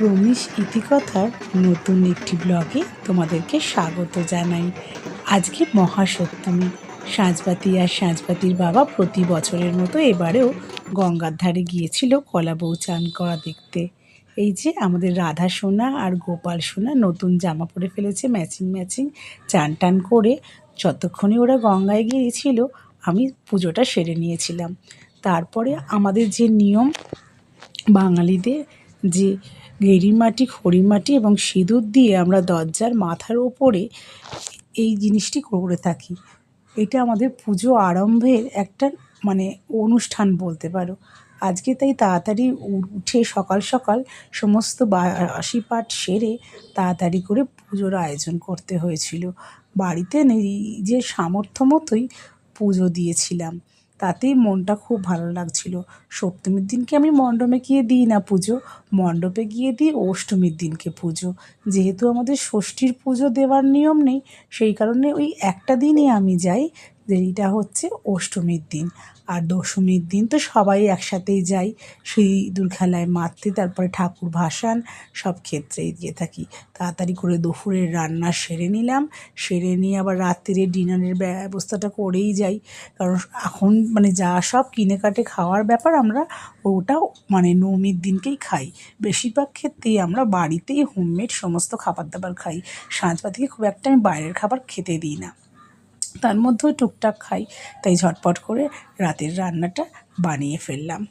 রমেশ ইতিকথার নতুন একটি ব্লগে তোমাদেরকে স্বাগত জানাই। আজকে মহাসপ্তমী। সাঁঝবাতি আর সাঁঝবাতির বাবা প্রতি বছরের মতো এবারেও গঙ্গার ধারে গিয়েছিল কলা বউ চান করা দেখতে। এই যে আমাদের রাধা সোনা আর গোপাল সোনা নতুন জামা পরে ফেলেছে, ম্যাচিং ম্যাচিং চান টান করে। যতক্ষণে ওরা গঙ্গায় গিয়েছিল আমি পুজোটা সেরে নিয়েছিলাম। তারপরে আমাদের যে নিয়ম বাঙালিদের, যে গেঁড়ি মাটি, খড়ি মাটি এবং সিঁদুর দিয়ে আমরা দরজার মাথার ওপরে এই জিনিসটি করে থাকি। এটা আমাদের পুজো আরম্ভের একটা অনুষ্ঠান বলতে পারো। আজকে তাই তাড়াতাড়ি উঠে সকাল সকাল সমস্ত বাসি পাঠ সেরে তাড়াতাড়ি করে পুজোর আয়োজন করতে হয়েছিল। বাড়িতে নিজের সামর্থ্য মতোই পুজো দিয়েছিলাম, তাতেই মনটা খুব ভালো লাগছিল। সপ্তমীর দিনকে আমি মণ্ডপে গিয়ে দিই না পুজো, মণ্ডপে গিয়ে দিই অষ্টমীর দিনকে পুজো। যেহেতু আমাদের ষষ্ঠীর পুজো দেওয়ার নিয়ম নেই, সেই কারণে ওই একটা দিনই আমি যাই, যেইটা হচ্ছে অষ্টমীর দিন। আর দশমীর দিন তো সবাই একসাথেই যাই সিঁদুর খেলায় মাততে, তারপরে ঠাকুর ভাসান, সব ক্ষেত্রেই দিয়ে থাকি। তাড়াতাড়ি করে দুপুরের রান্না সেরে নিলাম, সেরে নিয়ে আবার রাত্রে ডিনারের ব্যবস্থাটা করেই যাই। কারণ এখন যা সব কিনে কাটে খাওয়ার ব্যাপার, আমরা ওটাও নবমীর দিনকেই খাই। বেশিরভাগ ক্ষেত্রেই আমরা বাড়িতেই হোমমেড সমস্ত খাবার দাবার খাই। সাঁঝবাতিকে খুব একটা আমি বাইরের খাবার খেতে দিই না, তার মধ্যেও টুকটাক খাই। তাই ঝটপট করে রাতের রান্নাটা বানিয়ে ফেললাম।